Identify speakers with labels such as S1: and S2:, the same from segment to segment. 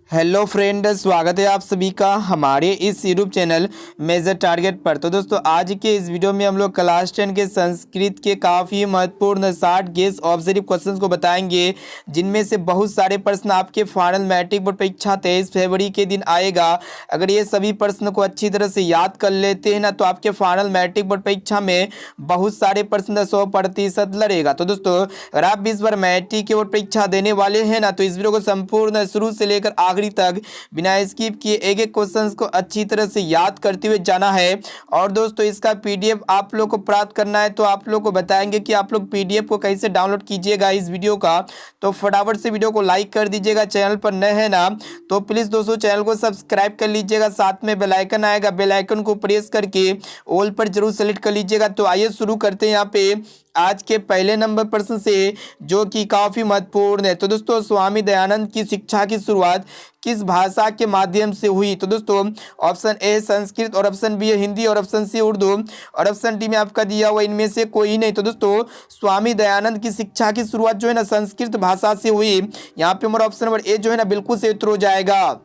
S1: Hello friend, स्वागत है आप सभी का हमारे इस यूट्यूब चैनल मेजर टारगेट पर। तो दोस्तों, आज के इस वीडियो में हम लोग क्लास 10 के संस्कृत के काफ़ी महत्वपूर्ण 60 गेस ऑब्जर्व क्वेश्चंस को बताएंगे, जिनमें से बहुत सारे प्रश्न आपके फाइनल मैट्रिक बोर्ड परीक्षा 23 फरवरी के दिन आएगा। अगर ये सभी प्रश्न को अच्छी तरह से याद कर लेते हैं ना, तो आपके फाइनल मैट्रिक बोर्ड परीक्षा में बहुत सारे प्रश्न 100% लड़ेगा। तो दोस्तों, अगर आप इस बार मैट्रिक की बोर्ड परीक्षा देने वाले हैं ना, तो इस वीडियो को संपूर्ण शुरू से लेकर आखिरी तक बिना स्किप किए एक एक क्वेश्चंस को अच्छी तरह से याद करते हुए जाना है। और दोस्तों, इसका पीडीएफ आप लोग को प्राप्त करना है, तो आप लोग को बताएंगे कि आप लोग पीडीएफ को कैसे डाउनलोड कीजिएगा इस वीडियो का। तो फटाफट से वीडियो को लाइक कर दीजिएगा। चैनल पर नए हैं ना, तो प्लीज़ दोस्तों चैनल को सब्सक्राइब कर लीजिएगा। साथ में बेल आइकन आएगा, बेल आइकन को प्रेस करके ऑल पर जरूर सेलेक्ट कर लीजिएगा। तो आइए शुरू करते हैं यहाँ पे आज के पहले नंबर प्रश्न से, जो कि काफ़ी महत्वपूर्ण है। तो दोस्तों, स्वामी दयानंद की शिक्षा की शुरुआत किस भाषा के माध्यम से हुई? तो दोस्तों, ऑप्शन ए संस्कृत, और ऑप्शन बी है हिंदी, और ऑप्शन सी उर्दू, और ऑप्शन डी में आपका दिया हुआ इनमें से कोई नहीं। तो दोस्तों, स्वामी दयानंद की शिक्षा की शुरुआत जो है ना संस्कृत भाषा से हुई। यहाँ पे हमारा ऑप्शन नंबर ए जो है ना बिल्कुल से उत्तर हो जाएगा।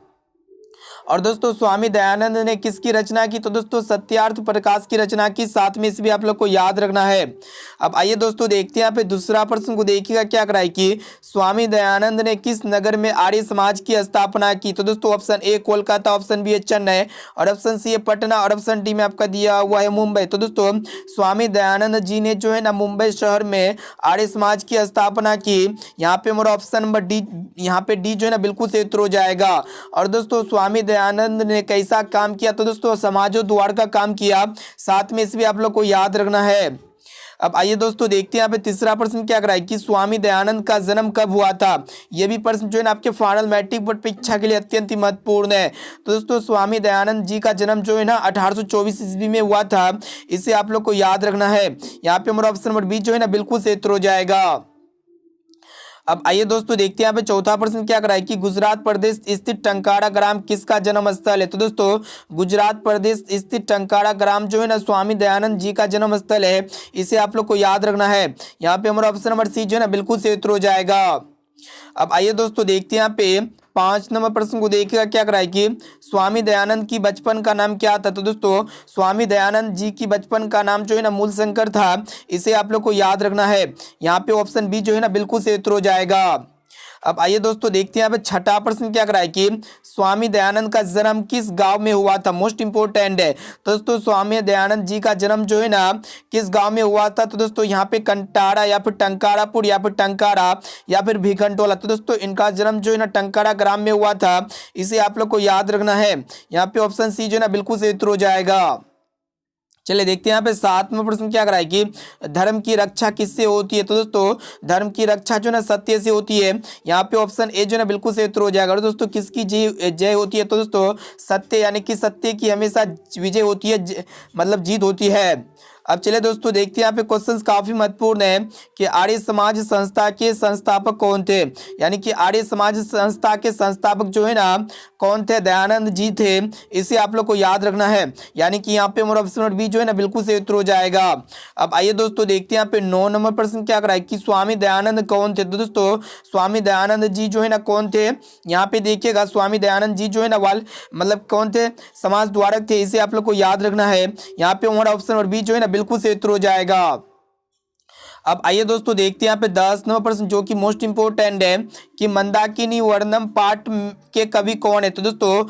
S1: और दोस्तों, स्वामी दयानंद ने किसकी रचना की? तो दोस्तों, सत्यार्थ प्रकाश की रचना की। साथ में इसे भी आप लोग को याद रखना है। अब आइए दोस्तों देखते हैं यहाँ पे दूसरा प्रश्न को देखिएगा क्या कराए कि स्वामी दयानंद ने किस नगर में आर्य समाज की स्थापना की? तो दोस्तों, option A Kolkata, option B है चेन्नई, और ऑप्शन सी है पटना, और ऑप्शन डी में आपका दिया हुआ है मुंबई। तो दोस्तों, स्वामी दयानंद जी ने जो है ना मुंबई शहर में आर्य समाज की स्थापना की। यहाँ पे हमारा ऑप्शन नंबर डी, यहाँ पे डी जो है ना बिल्कुल से उत्तर हो जाएगा। और दोस्तों, स्वामी दयानंद ने कैसा काम किया? तो दोस्तों, समाजोद्धार का काम किया। साथ में इसे भी आप लोग को याद रखना है। अब आइए दोस्तों देखते हैं यहाँ पे तीसरा प्रश्न क्या कराए कि स्वामी दयानंद का जन्म कब हुआ था? यह भी प्रश्न जो है ना आपके फाइनल मैट्रिक बोर्ड परीक्षा के लिए अत्यंत ही महत्वपूर्ण है। तो दोस्तों, स्वामी दयानंद जी का जन्म जो है ना 1824 ईस्वी में हुआ था। इसे आप लोग को याद रखना है। यहाँ पे हमारा ऑप्शन नंबर बी जो है ना बिल्कुल से उत्तर हो जाएगा। अब आइए दोस्तों देखते हैं यहाँ पे चौथा प्रश्न क्या कराए कि गुजरात प्रदेश स्थित टंकारा ग्राम किसका जन्म स्थल है? तो दोस्तों, गुजरात प्रदेश स्थित टंकारा ग्राम जो है ना स्वामी दयानंद जी का जन्म स्थल है। इसे आप लोग को याद रखना है। यहाँ पे हमारा ऑप्शन नंबर सी जो है ना बिल्कुल से उत्तर हो जाएगा। अब आइए दोस्तों देखते हैं यहाँ पे 5 नंबर प्रश्न को देखिएगा क्या कराए कि स्वामी दयानंद की बचपन का नाम क्या था? तो दोस्तों, स्वामी दयानंद जी की बचपन का नाम जो है ना मूल शंकर था। इसे आप लोग को याद रखना है। यहाँ पे ऑप्शन बी जो है ना बिल्कुल से उत्तर हो जाएगा। अब आइए दोस्तों देखते हैं यहाँ पे छठा प्रश्न क्या कराए कि स्वामी दयानंद का जन्म किस गांव में हुआ था? मोस्ट इंपोर्टेंट है। तो दोस्तों, स्वामी दयानंद जी का जन्म जो है ना किस गांव में हुआ था? तो दोस्तों, यहाँ पे कंटारा, या फिर टंकारापुर, या फिर टंकारा, या फिर भिखनटोला। तो दोस्तों, इनका जन्म जो है ना टंकारा ग्राम में हुआ था। इसे आप लोग को याद रखना है। यहाँ पे ऑप्शन सी जो है ना बिल्कुल से उत्तर हो जाएगा। चलिए देखते हैं यहाँ पे 7वां प्रश्न क्या कराए कि धर्म की रक्षा किससे होती है? तो दोस्तों, धर्म की रक्षा जो है ना सत्य से होती है। यहाँ पे ऑप्शन ए जो है ना बिल्कुल से उत्तर हो जाएगा। और दोस्तों, किसकी जय होती है? तो दोस्तों, सत्य, यानी कि सत्य की हमेशा विजय होती है, मतलब जीत होती है। अब चलिए दोस्तों देखते हैं यहाँ पे क्वेश्चंस काफी महत्वपूर्ण है कि आर्य समाज संस्था के संस्थापक कौन थे? यानी कि आर्य समाज संस्था के संस्थापक जो है ना कौन थे? दयानंद जी थे। इसे आप लोग को याद रखना है। यानी कि यहाँ पे हमारा ऑप्शन बी जो है ना बिल्कुल से उत्तर हो जाएगा। अब आइए दोस्तों देखते हैं यहाँ पे 9 नंबर प्रश्न क्या कराए कि स्वामी दयानंद कौन थे? तो दोस्तों, स्वामी दयानंद जी जो है ना कौन थे? यहाँ पे देखिएगा, स्वामी दयानंद जी जो है ना मतलब कौन थे? समाज द्वारक थे। इसे आप लोग को याद रखना है। यहाँ पे हमारा ऑप्शन नंबर बी जो है ना बिल्कुल से उत्तर हो जाएगा। अब आइए दोस्तों देखते हैं यहाँ पे 10 नंबर प्रश्न, जो कि मोस्ट इंपोर्टेंट है कि मंदाकिनी वर्णम पाठ के कवि कौन है? तो दोस्तों,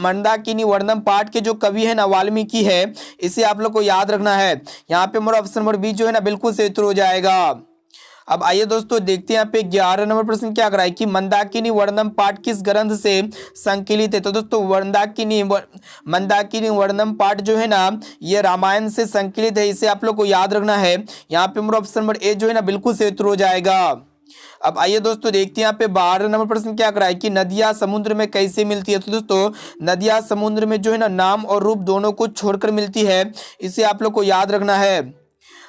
S1: मंदाकिनी वर्णम पाठ के जो कवि है ना वाल्मीकि है। इसे आप लोग को याद रखना है। यहाँ पे हमारा ऑप्शन नंबर बी जो है ना बिल्कुल से उत्तर हो जाएगा। अब आइए दोस्तों देखते हैं यहाँ पे 11 नंबर प्रश्न क्या कराए कि मंदाकिनी वर्णम पाठ किस ग्रंथ से संकलित है? तो दोस्तों, मंदाकिनी वर्णम पाठ जो है ना ये रामायण से संकलित है। इसे आप लोग को याद रखना है। यहाँ पे हमारा ऑप्शन नंबर ए जो है ना बिल्कुल से उत्तर हो जाएगा। अब आइए दोस्तों देखते हैं यहाँ पे 12 नंबर प्रश्न क्या कराए कि नदियाँ समुद्र में कैसे मिलती है? तो दोस्तों, नदियाँ समुद्र में जो है ना नाम और रूप दोनों को छोड़कर मिलती है। इसे आप लोग को याद रखना है।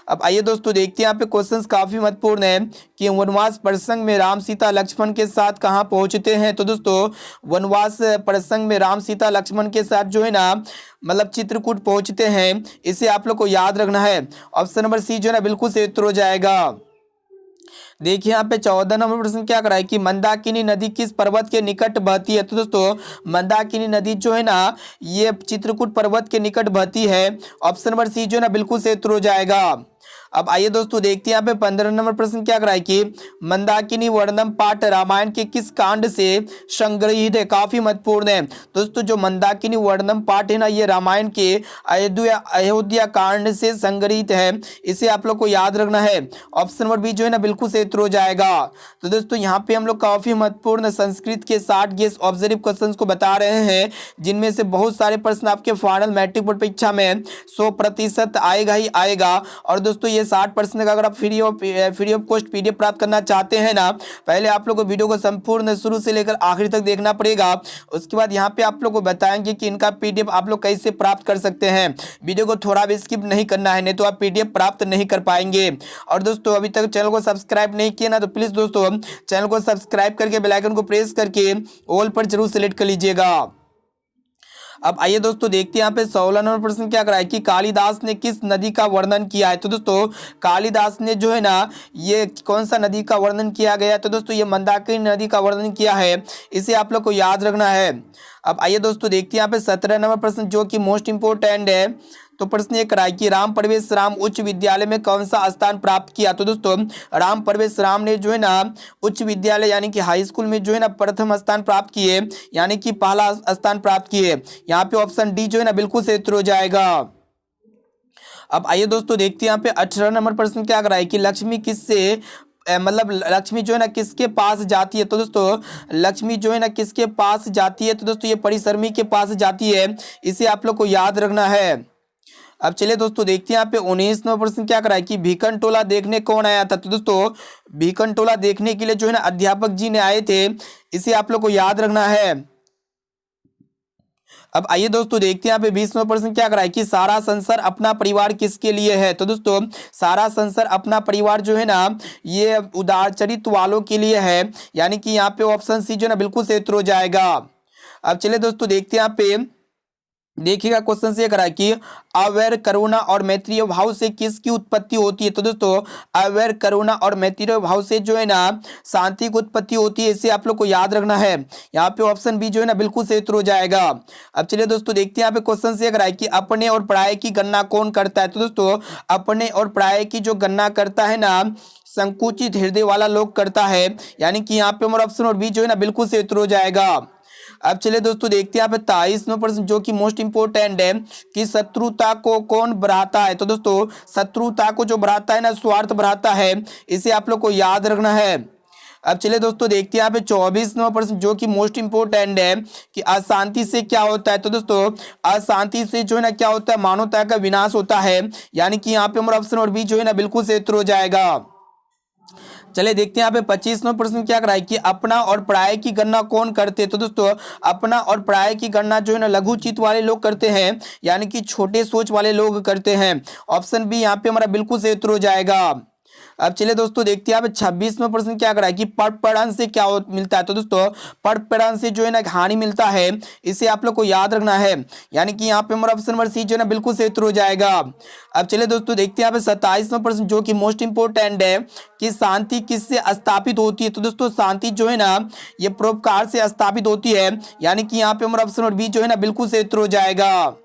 S1: अब आइए दोस्तों देखते हैं यहाँ पे क्वेश्चंस काफी महत्वपूर्ण है कि वनवास प्रसंग में राम सीता लक्ष्मण के साथ कहाँ पहुंचते हैं? तो दोस्तों, वनवास प्रसंग में राम सीता लक्ष्मण के साथ जो है ना मतलब चित्रकूट पहुंचते हैं। इसे आप लोग को याद रखना है। ऑप्शन नंबर सी जो है ना बिल्कुल से उत्तर हो जाएगा। देखिए यहाँ पे 14 नंबर प्रश्न क्या करा है कि मंदाकिनी नदी किस पर्वत के निकट बहती है। तो दोस्तों मंदाकिनी नदी जो है ना ये चित्रकूट पर्वत के निकट बहती है। ऑप्शन नंबर सी जो है ना बिल्कुल सही उत्तर हो जाएगा। अब आइए दोस्तों देखते हैं यहाँ पे 15 नंबर प्रश्न क्या करा है कि मंदाकिनी वर्णम पाठ रामायण के किस कांड से संग्रहित है। काफी महत्वपूर्ण है दोस्तों। जो मंदाकिनी वर्णम पाठ है ना ये रामायण के अयोध्या कांड से संग्रहित है। इसे आप लोग को याद रखना है। ऑप्शन नंबर बी जो है ना बिल्कुल सही उत्तर हो जाएगा। तो दोस्तों यहाँ पे हम लोग काफी महत्वपूर्ण संस्कृत के 60 गेस ऑब्जर्व क्वेश्चन को बता रहे हैं, जिनमें से बहुत सारे प्रश्न आपके फाइनल मैट्रिक बोर्ड परीक्षा में 100% आएगा ही आएगा। और दोस्तों ये 60% का अगर आप फ्री ऑफ कॉस्ट पीडीएफ प्राप्त करना चाहते हैं ना, पहले आप लोग को वीडियो को संपूर्ण शुरू से लेकर आखिरी तक देखना पड़ेगा। उसके बाद यहाँ पे आप लोग को बताएंगे कि इनका पीडीएफ आप लोग कैसे प्राप्त कर सकते हैं। वीडियो को थोड़ा भी स्किप नहीं करना है, नहीं तो आप पीडीएफ प्राप्त नहीं कर पाएंगे। और दोस्तों अभी तक चैनल को सब्सक्राइब नहीं किया ना तो प्लीज दोस्तों चैनल को सब्सक्राइब करके बेल आइकन को प्रेस करके ऑल पर जरूर सेलेक्ट कर लीजिएगा। अब आइए दोस्तों देखते हैं यहाँ पे 16 नंबर प्रश्न क्या करा है कि कालिदास ने किस नदी का वर्णन किया है। तो दोस्तों कालिदास ने जो है ना ये कौन सा नदी का वर्णन किया गया। तो दोस्तों ये मंदाकिनी नदी का वर्णन किया है। इसे आप लोग को याद रखना है। अब आइए दोस्तों देखते हैं यहाँ पे 17 नंबर प्रश्न जो कि मोस्ट इंपोर्टेंट है। तो प्रश्न ये कराए कि राम प्रवेश राम उच्च विद्यालय में कौन सा स्थान प्राप्त किया। तो दोस्तों राम प्रवेश राम ने जो है ना उच्च विद्यालय यानी कि हाई स्कूल में जो है ना प्रथम स्थान प्राप्त किए, यानी कि पहला स्थान प्राप्त किए। यहाँ पे ऑप्शन डी जो है ना बिल्कुल सही उत्तर हो जाएगा। अब आइए दोस्तों देखते हैं यहाँ पे 18 नंबर प्रश्न क्या कराए कि लक्ष्मी किससे मतलब लक्ष्मी जो है ना किसके पास जाती है। तो दोस्तों लक्ष्मी जो है ना किसके पास जाती है। तो दोस्तों ये परिसरमी के पास जाती है। इसे आप लोग को याद रखना है। अब चलिए दोस्तों देखते हैं यहाँ पे 19 नंबर प्रश्न क्या करा है कि भीखन टोला देखने कौन आया था। तो दोस्तों भीखन टोला देखने के लिए जो है ना अध्यापक जी ने आए थे। इसे आप लोग को याद रखना है। अब आइए दोस्तों देखते हैं यहाँ पे 20 नंबर प्रश्न क्या करा है कि सारा संसार अपना परिवार किसके लिए है। तो दोस्तों सारा संसार अपना परिवार जो है ना ये उदार चरित्र वालों के लिए है, यानी कि यहाँ पे ऑप्शन सी जो है ना बिल्कुल सही उत्तर हो जाएगा। अब चलिए दोस्तों देखते हैं यहाँ पे देखिएगा क्वेश्चन से करा कि अवैर करुणा और मैत्रीय भाव से किसकी उत्पत्ति होती है। तो दोस्तों अवैर करुणा और मैत्रीय भाव से जो है ना शांति की उत्पत्ति होती है। इसे आप लोग को याद रखना है। यहाँ पे ऑप्शन बी जो है ना बिल्कुल सही उत्तर हो जाएगा। अब चलिए दोस्तों देखते हैं यहाँ पे क्वेश्चन से करा कि अपने और पराये की गणना कौन करता है। तो दोस्तों अपने और पराये की जो गणना करता है ना संकुचित हृदय वाला लोग करता है, यानी कि यहाँ पे हमारा ऑप्शन और बी जो है ना बिल्कुल सही उत्तर हो जाएगा। अब चलिए दोस्तों देखते हैं यहाँ पे 23 नंबर प्रश्न जो कि मोस्ट इंपोर्टेंट है कि शत्रुता को कौन बढ़ाता है। तो दोस्तों शत्रुता को जो बढ़ाता है ना स्वार्थ बढ़ाता है। इसे आप लोग को याद रखना है। अब चलिए दोस्तों देखते हैं यहाँ पे 24 नंबर प्रश्न जो कि मोस्ट इंपोर्टेंट है कि अशांति से क्या होता है। तो दोस्तों अशांति से जो है ना क्या होता है मानवता का विनाश होता है, यानी कि यहाँ पे हमारा ऑप्शन और बी जो है ना बिल्कुल सही उत्तर हो जाएगा। चलिए देखते हैं यहाँ पे 25 नंबर प्रश्न क्या कराए कि अपना और पराये की गणना कौन करते हैं। तो दोस्तों अपना और पराये की गणना जो है ना लघु चित्त वाले लोग करते हैं, यानी कि छोटे सोच वाले लोग करते हैं। ऑप्शन बी यहाँ पे हमारा बिल्कुल सही उत्तर हो जाएगा। अब चलिए दोस्तों देखते हैं यहाँ पे 26वां प्रश्न क्या करा है कि पढ़ पढ़न से क्या मिलता है। तो दोस्तों पढ़ पढ़न से जो है ना हानि मिलता है। इसे आप लोग को याद रखना है, यानी कि यहाँ पे हमारा ऑप्शन नंबर सी जो है ना बिल्कुल सही उत्तर हो जाएगा। अब चलिए दोस्तों देखते हैं यहाँ पे 27वां प्रश्न जो कि मोस्ट इंपोर्टेंट है कि शांति किससे स्थापित होती है। तो दोस्तों शांति जो है ना ये परोपकार से स्थापित होती है, यानी कि यहाँ पे हमारा ऑप्शन नंबर बी जो है ना बिल्कुल सही उत्तर हो जाएगा।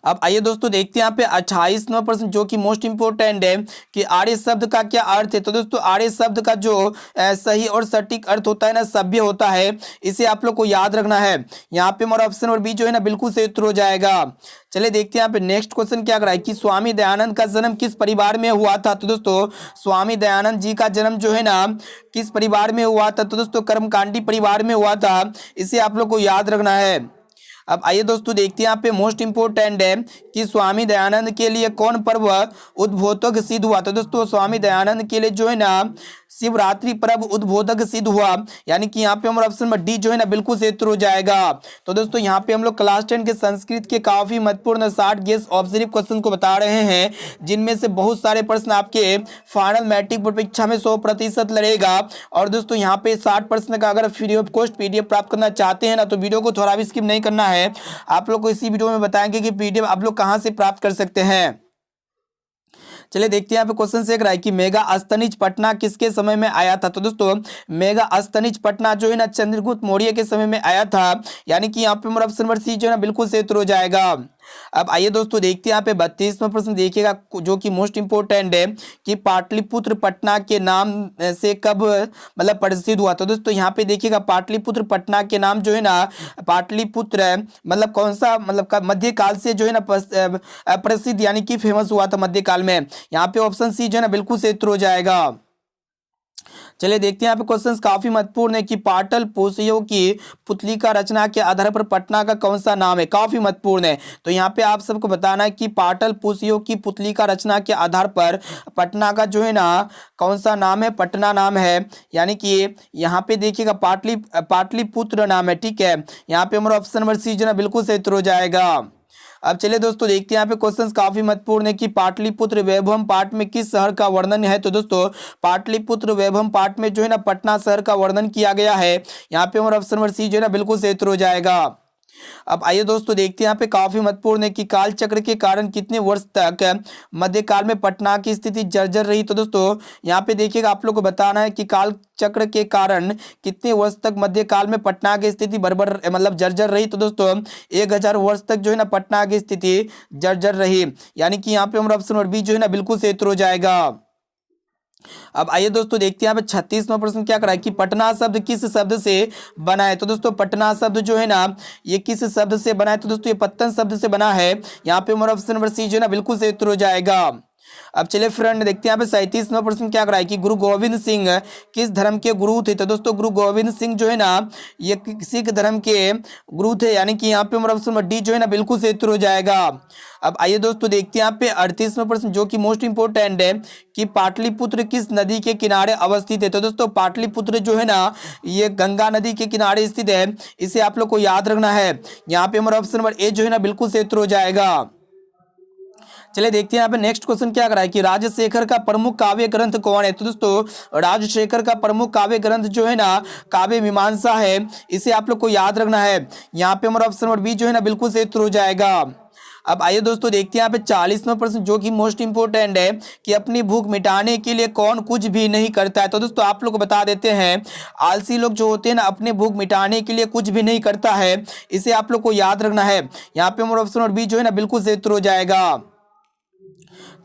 S1: अब आइए दोस्तों देखते हैं यहाँ पे 28 नंबर प्रश्न जो कि मोस्ट इंपोर्टेंट है कि आर्य शब्द का क्या अर्थ है। तो दोस्तों आर्य शब्द का जो सही और सटीक अर्थ होता है ना सभ्य होता है। इसे आप लोग को याद रखना है। यहाँ पे हमारा ऑप्शन और बी जो है ना बिल्कुल सही उत्तर हो जाएगा। चलिए देखते हैं यहाँ पे नेक्स्ट क्वेश्चन क्या कराए कि स्वामी दयानंद का जन्म किस परिवार में हुआ था। तो दोस्तों स्वामी दयानंद जी का जन्म जो है ना किस परिवार में हुआ था। तो दोस्तों कर्मकांडी परिवार में हुआ था। इसे आप लोग को याद रखना है। अब आइए दोस्तों देखते हैं यहाँ पे मोस्ट इंपोर्टेंट है कि स्वामी दयानंद के लिए कौन पर्व उद्बोधक सिद्ध हुआ। तो दोस्तों स्वामी दयानंद के लिए जो है ना शिवरात्रि पर्व उद्बोधक सिद्ध हुआ, यानी कि यहाँ पे हमारा ऑप्शन नंबर डी जो है ना बिल्कुल सही उत्तर हो जाएगा। तो दोस्तों यहाँ पे हम लोग क्लास 10 के संस्कृत के काफी महत्वपूर्ण 60 गेस ऑब्जर्व क्वेश्चन को बता रहे हैं, जिनमें से बहुत सारे प्रश्न आपके फाइनल मैट्रिक बोर्ड परीक्षा में 100% लड़ेगा। और दोस्तों यहाँ पे 60 प्रश्न का अगर फ्री ऑफ कॉस्ट पीडीएफ प्राप्त करना चाहते हैं ना तो वीडियो को थोड़ा भी स्किप नहीं करना है। आप लोग को इसी वीडियो में बताएंगे कि पीडीएफ आप लोग कहाँ से प्राप्त कर सकते हैं। चलिए देखते हैं यहाँ पे क्वेश्चन से रहा है कि मेगा स्तनिज पटना किसके समय में आया था। तो दोस्तों मेगा स्तनिज पटना जो है ना चंद्रगुप्त मौर्य के समय में आया था, यानी कि यहाँ पे हमारा ऑप्शन नंबर सी जो है ना बिल्कुल सही उत्तर हो जाएगा। अब आइए दोस्तों देखते हैं यहाँ पे 32वां प्रश्न देखिएगा जो कि मोस्ट इंपोर्टेंट है कि पाटलिपुत्र पटना के नाम से कब मतलब प्रसिद्ध हुआ। तो दोस्तों यहाँ पे देखिएगा पाटलिपुत्र पटना के नाम जो है ना पाटलिपुत्र मतलब कौन सा मतलब मध्यकाल से जो है ना प्रसिद्ध यानी कि फेमस हुआ था मध्यकाल में। यहाँ पे ऑप्शन सी जो है ना बिल्कुल सही उत्तर हो जाएगा। चलिए देखते हैं यहाँ पे क्वेश्चंस काफी महत्वपूर्ण है कि पाटल पुषियों की पुतली का रचना के आधार पर पटना का कौन सा नाम है, काफी महत्वपूर्ण है। तो यहाँ पे आप सबको बताना है कि पाटल पुषियों की पुतली का रचना के आधार पर पटना का जो है ना कौन सा नाम है, पटना नाम है, यानी कि यहाँ पे देखिएगा पाटलिपुत्र नाम है। ठीक है, यहाँ पे हमारा ऑप्शन नंबर सी जो है ना बिल्कुल सही उत्तर हो जाएगा। अब चलिए दोस्तों देखते हैं यहाँ पे क्वेश्चंस काफी महत्वपूर्ण है कि पाटलिपुत्र वैभवम पाठ में किस शहर का वर्णन है। तो दोस्तों पाटलिपुत्र वैभवम पाठ में जो है ना पटना शहर का वर्णन किया गया है। यहाँ पे हमारा ऑप्शन नंबर सी जो है ना बिल्कुल सही उत्तर हो जाएगा। अब आइए दोस्तों देखते हैं यहाँ पे काफी महत्वपूर्ण है कि काल चक्र के कारण कितने वर्ष तक मध्यकाल में पटना की स्थिति जर्जर रही। तो दोस्तों यहाँ पे देखिएगा आप लोग को बताना है कि काल चक्र के कारण कितने वर्ष तक मध्यकाल में पटना की स्थिति बर्बर मतलब जर्जर रही। तो दोस्तों 1000 वर्ष तक जो है ना पटना की स्थिति जर्जर रही, यानी कि यहाँ पे हमारा ऑप्शन नंबर बी जो है ना बिल्कुल सही उत्तर हो जाएगा। अब आइए दोस्तों देखते हैं यहाँ पे 36वां प्रश्न क्या करा है कि पटना शब्द किस शब्द से बना है। तो दोस्तों पटना शब्द जो है ना ये किस शब्द से बना है। तो दोस्तों ये पत्तन शब्द से बना है। यहाँ पे हमारा ऑप्शन नंबर सी जो है ना बिल्कुल सही उत्तर हो जाएगा। अब चलिए फ्रेंड देखते हैं यहाँ पे 37वां प्रश्न क्या करा है कि गुरु गोविंद सिंह किस धर्म के गुरु थे। तो दोस्तों गुरु गोविंद सिंह जो है ना ये सिख धर्म के गुरु थे, यानी कि यहाँ पे हमारा ऑप्शन नंबर डी जो है ना बिल्कुल सही उत्तर हो जाएगा। अब आइए दोस्तों देखते हैं यहाँ पे 38वां प्रश्न जो कि मोस्ट इंपोर्टेंट है कि पाटलिपुत्र किस नदी के किनारे अवस्थित है। तो दोस्तों पाटलिपुत्र जो है ना ये गंगा नदी के किनारे स्थित है, इसे आप लोग को याद रखना है। यहाँ पे हमारा ऑप्शन नंबर ए जो है ना बिल्कुल सही उत्तर हो जाएगा। चलिए देखते हैं यहाँ पे नेक्स्ट क्वेश्चन क्या करा है कि राजशेखर का प्रमुख काव्य ग्रंथ कौन है। तो दोस्तों राजशेखर का प्रमुख काव्य ग्रंथ जो है ना काव्य मीमांसा है, इसे आप लोग को याद रखना है। यहाँ पे हमारा ऑप्शन नंबर बी जो है ना बिल्कुल सही उत्तर हो जाएगा। अब आइए दोस्तों देखते हैं यहाँ पे 40वां प्रश्न जो कि मोस्ट इंपोर्टेंट है कि अपनी भूख मिटाने के लिए कौन कुछ भी नहीं करता है। तो दोस्तों आप लोग को बता देते हैं आलसी लोग जो होते हैं ना अपने भूख मिटाने के लिए कुछ भी नहीं करता है, इसे आप लोग को याद रखना है। यहाँ पे हमारा ऑप्शन नंबर बी जो है ना बिल्कुल सही उत्तर हो जाएगा।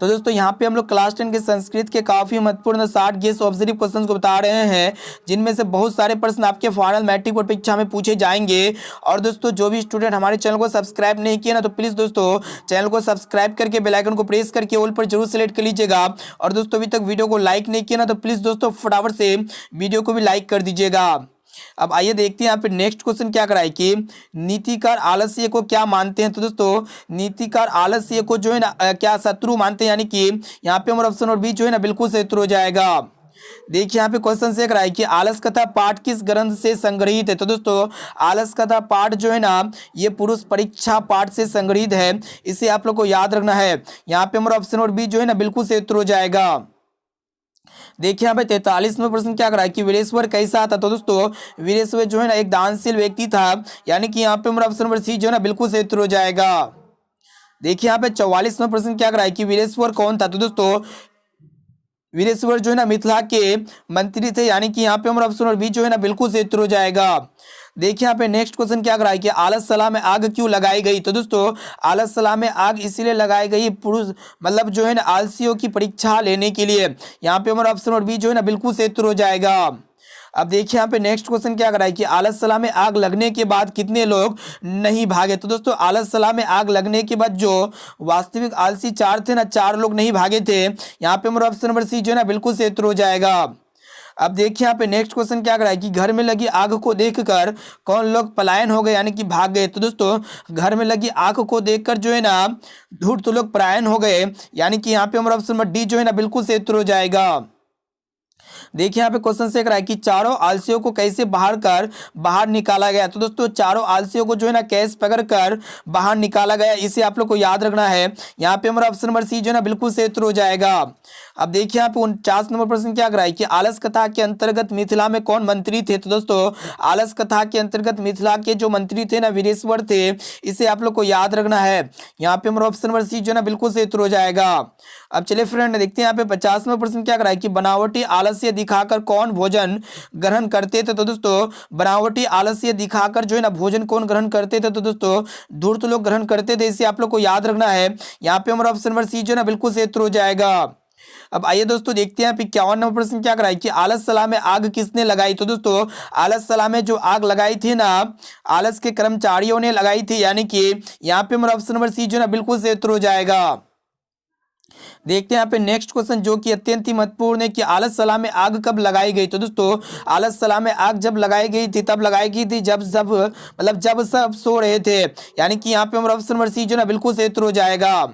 S1: तो दोस्तों यहाँ पे हम लोग क्लास 10 के संस्कृत के काफी महत्वपूर्ण 60 गेस ऑब्जर्व क्वेश्चंस को बता रहे हैं, जिनमें से बहुत सारे प्रश्न आपके फाइनल मैट्रिक बोर्ड परीक्षा में पूछे जाएंगे। और दोस्तों जो भी स्टूडेंट हमारे चैनल को सब्सक्राइब नहीं किया ना तो प्लीज दोस्तों चैनल को सब्सक्राइब करके बेल आइकन को प्रेस करके ऑल पर जरूर सेलेक्ट कर लीजिएगा। और दोस्तों अभी तक वीडियो को लाइक नहीं किया ना तो प्लीज दोस्तों फटाफट से वीडियो को भी लाइक कर दीजिएगा। अब आइए देखते हैं यहाँ पे नेक्स्ट क्वेश्चन क्या कराए कि नीतिकार आलस्य को क्या मानते हैं। तो दोस्तों नीतिकार आलस्य को जो है ना क्या शत्रु मानते हैं, यानी कि यहाँ पे हमारा ऑप्शन और बी जो है ना बिल्कुल सही उत्तर हो जाएगा। देखिए यहाँ पे क्वेश्चन से कराए कि आलस कथा पाठ किस ग्रंथ से संग्रहित है। तो दोस्तों आलस कथा पाठ जो है ना ये पुरुष परीक्षा पाठ से संग्रहित है, इसे आप लोग को याद रखना है। यहाँ पे हमारा ऑप्शन और बी जो है ना बिल्कुल सही उत्तर हो जाएगा। देखिए यहाँ पे 43वां प्रश्न क्या करा है कि वीरेश्वर कैसा था। तो दोस्तों वीरेश्वर जो है ना एक दानशील व्यक्ति था, यानी कि यहाँ पे हमारा ऑप्शन नंबर सी जो है ना बिल्कुल सही उत्तर हो जाएगा। देखिए यहाँ पे 44वां प्रश्न क्या करा है कि वीरेश्वर कौन था। तो दोस्तों वीरेश्वर जो है ना मिथिला के मंत्री थे, यानी कि यहाँ पे हमारा ऑप्शन नंबर बी जो है ना बिल्कुल सही उत्तर हो जाएगा। देखिए यहाँ पे नेक्स्ट क्वेश्चन क्या करा है कि आलस सलाह में आग क्यों लगाई गई। तो दोस्तों आलस सलाह में आग इसीलिए लगाई गई पुरुष मतलब जो है ना आलसियों की परीक्षा लेने के लिए। यहाँ पे हमारा ऑप्शन नंबर बी जो है ना बिल्कुल सही उत्तर हो जाएगा। अब देखिए यहाँ पे नेक्स्ट क्वेश्चन क्या करा है कि आलस सलाह में आग लगने के बाद कितने लोग नहीं भागे। तो दोस्तों आलस सलाह में आग लगने के बाद जो वास्तविक आलसी 4 थे ना 4 लोग नहीं भागे थे। यहाँ पे हमारा ऑप्शन नंबर सी जो है ना बिल्कुल सही उत्तर हो जाएगा। अब देखिए यहाँ पे नेक्स्ट क्वेश्चन क्या करा है कि घर में लगी आग को देखकर कौन लोग पलायन हो गए, यानी कि भाग गए। तो दोस्तों घर में लगी आग को देखकर जो है ना धूर्त लोग पलायन हो गए, यानी कि यहाँ पे हमारा ऑप्शन नंबर डी जो है ना बिल्कुल सही उत्तर हो जाएगा। देखिए यहाँ पे क्वेश्चन से करा है कि चारों आलसियों को कैसे बाहर निकाला गया। तो दोस्तों चारों आलसियों को जो है ना कैसे पकड़ कर बाहर निकाला गया, इसे आप लोग को याद रखना है। यहाँ पे हमारा ऑप्शन नंबर सी जो है ना बिल्कुल सही उत्तर हो जाएगा। अब देखिए यहाँ पे 49 नंबर प्रश्न क्या करा है कि आलस कथा के अंतर्गत मिथिला में कौन मंत्री थे। तो दोस्तों आलस कथा के अंतर्गत मिथिला के जो मंत्री थे ना वीरेश्वर थे, इसे आप लोग को याद रखना है। यहाँ पे हमारा ऑप्शन नंबर सी जो है ना बिल्कुल सही उत्तर हो जाएगा। अब चलिए फ्रेंड देखते हैं यहाँ पे 50वां प्रश्न क्या करा है कि बनावटी आलस्य दिखाकर कौन भोजन ग्रहण करते थे। तो दोस्तों बनावटी आलस्य दिखाकर जो है ना भोजन कौन ग्रहण करते थे। तो दोस्तों धूर्त लोग ग्रहण करते थे, इसे आप लोग को याद रखना है। यहाँ पे हमारा ऑप्शन नंबर सी जो है ना बिल्कुल सही उत्तर हो जाएगा। अब आइए दोस्तों देखते हैं 51 नंबर प्रश्न क्या कराई कि आलस सलाह में आग किसने लगाई। तो दोस्तों आलस सलाह में जो आग लगाई थी ना आलस के कर्मचारियों ने लगाई थी, यानी कि यहाँ पे हमारा ऑप्शन नंबर सी जो है ना बिल्कुल सही उत्तर हो जाएगा। देखते हैं यहाँ पे नेक्स्ट क्वेश्चन जो कि अत्यंत ही महत्वपूर्ण है कि आलस सलाह में आग कब लगाई गई। तो दोस्तों आलस सलाह में आग जब लगाई गई थी तब लगाई गई थी जब सब सो रहे थे, यानी कि यहाँ पे हमारा ऑप्शन नंबर सी जो ना बिल्कुल सही उत्तर हो जाएगा।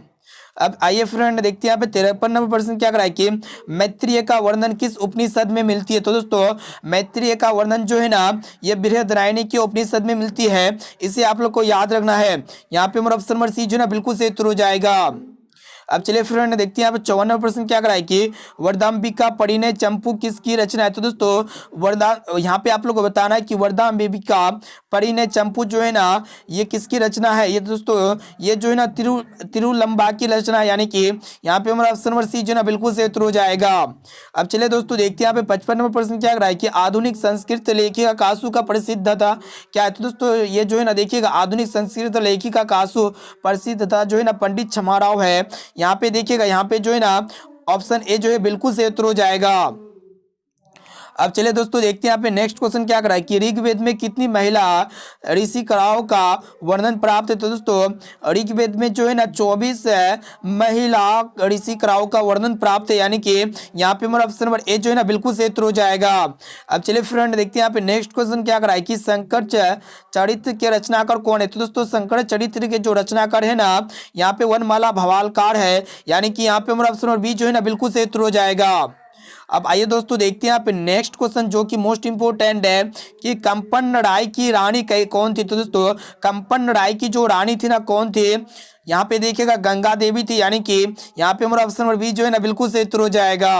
S1: अब आइए फ्रेंड देखते हैं यहाँ पे 53 नंबर प्रश्न क्या कराए कि मैत्रेय का वर्णन किस उपनिषद में मिलती है। तो दोस्तों मैत्रेय का वर्णन जो है ना ये बृहदारण्यक के उपनिषद में मिलती है, इसे आप लोग को याद रखना है। यहाँ पे हमारा ऑप्शन नंबर सी जो ना बिल्कुल सही उत्तर हो जाएगा। अब चलिए फ्रेंड देखते हैं यहाँ पे 54 प्रश्न क्या कराए कि वरदाम्बिका परिणय चंपू किसकी रचना है। तो दोस्तों वरदान यहाँ पे आप लोग को बताना है कि वरदाम्बिका परिणय चंपू जो है ना ये किसकी रचना है। ये दोस्तों ये जो है ना तिरुलंबा की रचना है, यानी कि यहाँ पे हमारा ऑप्शन नंबर सी जो है ना बिल्कुल सही उत्तर हो जाएगा। अब चलिए दोस्तों देखते हैं यहाँ पे 55 नंबर प्रश्न क्या कराए कि आधुनिक संस्कृत लेखिका कासु का प्रसिद्ध था क्या है। तो दोस्तों ये जो है ना देखिएगा आधुनिक संस्कृत लेखिका कासु प्रसिद्ध था जो है ना पंडित छमाराव है। यहाँ पे देखिएगा यहाँ पे जो है ना ऑप्शन ए जो है बिल्कुल सही उत्तर हो जाएगा। अब चलिए दोस्तों देखते हैं यहाँ पे नेक्स्ट क्वेश्चन क्या करा है कि ऋग्वेद में कितनी महिला ऋषिकराओं का वर्णन प्राप्त है। तो दोस्तों ऋग्वेद में जो है ना 24 महिला ऋषिकराओं का वर्णन प्राप्त है, यानी कि यहाँ पे हमारा ऑप्शन नंबर ए जो है ना बिल्कुल सही उत्तर हो जाएगा। अब चलिए फ्रेंड देखते हैं यहाँ पे नेक्स्ट क्वेश्चन क्या करा है कि शंकर चरित्र के रचनाकार कौन है। तो दोस्तों शंकर चरित्र के जो रचनाकार है ना यहाँ पे वनमाला भवालकार है, यानी कि यहाँ पे हमारा ऑप्शन नंबर बी जो है ना बिल्कुल सही उत्तर हो जाएगा। अब आइए दोस्तों देखते हैं यहाँ पे नेक्स्ट क्वेश्चन जो कि मोस्ट इंपोर्टेंट है कि कंपन राय की रानी कौन थी। तो दोस्तों कंपन राय की जो रानी थी ना कौन थी, यहाँ पे देखिएगा गंगा देवी थी, यानी कि यहाँ पे हमारा ऑप्शन नंबर बी जो है ना बिल्कुल सही उत्तर हो जाएगा।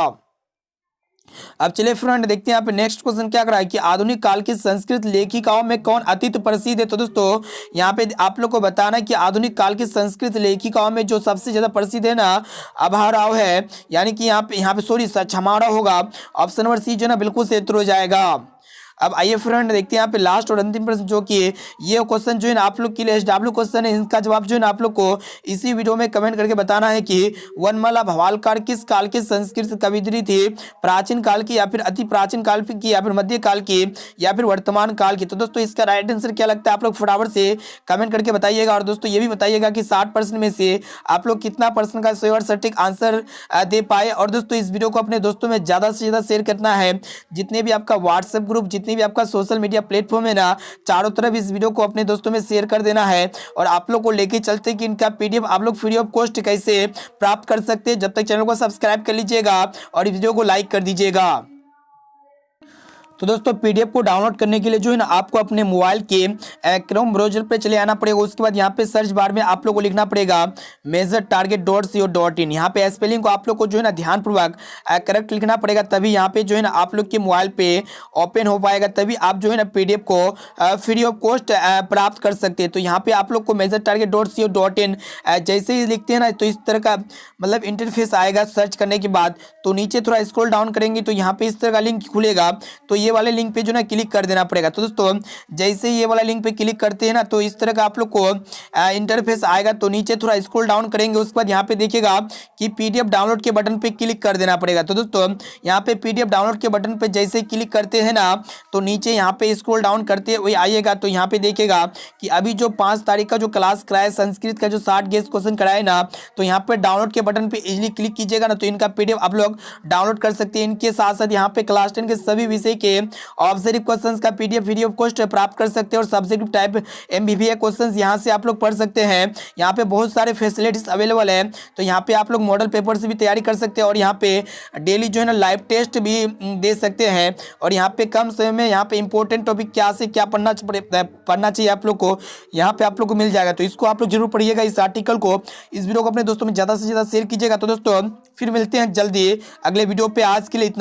S1: अब चलिए फ्रेंड देखते हैं यहाँ पे नेक्स्ट क्वेश्चन क्या करा है कि आधुनिक काल की संस्कृत लेखिकाओं में कौन अत्यंत प्रसिद्ध है। तो दोस्तों यहाँ पे आप लोग को बताना है कि आधुनिक काल की संस्कृत लेखिकाओं में जो सबसे ज्यादा प्रसिद्ध है ना अभाराव है, यानी कि यहाँ पे सॉरी छमाराव होगा। ऑप्शन नंबर सी जो है ना बिल्कुल सही उत्तर हो जाएगा। अब आइए फ्रेंड देखते हैं यहाँ पे लास्ट और अंतिम प्रश्न जो कि ये क्वेश्चन जो है ना आप लोग के लिए SW क्वेश्चन है, इसका जवाब जो है ना आप लोग को इसी वीडियो में कमेंट करके बताना है कि वनमाला भवालकार किस काल की संस्कृत कवियत्री थी, प्राचीन काल की या फिर अति प्राचीन काल की या फिर मध्य काल की या फिर वर्तमान काल की। तो दोस्तों इसका राइट आंसर क्या लगता है आप लोग फटाफट से कमेंट करके बताइएगा। और दोस्तों ये भी बताइएगा कि 60% में से आप लोग कितना % का श्योर सटीक आंसर दे पाए। और दोस्तों इस वीडियो को अपने दोस्तों में ज़्यादा से ज़्यादा शेयर करना है, जितने भी आपका व्हाट्सएप ग्रुप जितने भी आपका सोशल मीडिया प्लेटफॉर्म है ना चारों तरफ इस वीडियो को अपने दोस्तों में शेयर कर देना है। और आप लोग को लेके चलते कि इनका PDF आप लोग फ्री ऑफ कॉस्ट कैसे प्राप्त कर सकते हैं। जब तक चैनल को सब्सक्राइब कर लीजिएगा और इस वीडियो को लाइक कर दीजिएगा। तो दोस्तों PDF को डाउनलोड करने के लिए जो है ना आपको अपने मोबाइल के क्रोम ब्राउजर पे चले आना पड़ेगा। उसके बाद यहाँ पे सर्च बार में आप लोग को लिखना पड़ेगा measuretarget.co.in। यहाँ पे स्पेलिंग को आप लोग को जो है ना ध्यानपूर्वक करेक्ट लिखना पड़ेगा, तभी यहाँ पे जो है ना आप लोग के मोबाइल पे ओपन हो पाएगा, तभी आप जो है ना PDF को फ्री ऑफ कॉस्ट प्राप्त कर सकते हैं। तो यहाँ पे आप लोग को measuretarget.co.in जैसे ही लिखते हैं ना तो इस तरह का मतलब इंटरफेस आएगा सर्च करने के बाद। तो नीचे थोड़ा स्क्रॉल डाउन करेंगे तो यहाँ पे इस तरह का लिंक खुलेगा, तो ये वाले लिंक पे जो ना क्लिक कर देना पड़ेगा। तो दोस्तों जैसे ये वाला लिंक पे क्लिक करते हैं ना तो इस तरह का आप लोग को इंटरफेस आएगा। तो नीचे थोड़ा स्क्रॉल डाउन करेंगे, उसके बाद यहाँ पे देखिएगा कि PDF डाउनलोड के बटन पे क्लिक कर देना पड़ेगा। तो दोस्तों यहाँ पे PDF डाउनलोड के बटन पे जैसे क्लिक करते हैं ना तो नीचे यहाँ पे स्क्रॉल डाउन करते हुए आइएगा तो यहाँ पे देखिएगा कि अभी जो 5 तारीख का जो क्लास कराया संस्कृत का जो 60 गेस्ट क्वेश्चन कराए ना, तो यहाँ पे डाउनलोड के बटन पे इजीली क्लिक कीजिएगा ना तो इनका PDF आप लोग डाउनलोड कर सकते हैं। इनके साथ साथ यहाँ पे क्लास 10 के सभी विषय के से ऑब्जेक्टिव क्वेश्चंस का पीडीएफ वीडियो कोर्स प्राप्त कर सकते हैं और सब्जेक्टिव टाइप एमबीबीए क्वेश्चंस यहां से आप लोग पढ़ सकते हैं। यहां पे बहुत सारे फैसिलिटीज अवेलेबल है, तो यहां पे आप लोग मॉडल पेपर से भी तैयारी कर सकते हैं और यहां पे डेली जो है ना लाइव टेस्ट भी दे सकते हैं। और यहाँ पे कम समय में यहाँ पे इंपॉर्टेंट टॉपिक क्या से क्या पढ़ना चाहिए आप लोग को यहाँ पे आप लोग को मिल जाएगा। तो इसको आप लोग जरूर पढ़िएगा, इस आर्टिकल को, इस वीडियो को अपने दोस्तों में ज़्यादा से ज़्यादा शेयर कीजिएगा। तो दोस्तों फिर मिलते हैं जल्दी अगले वीडियो पे। आज के लिए इतना।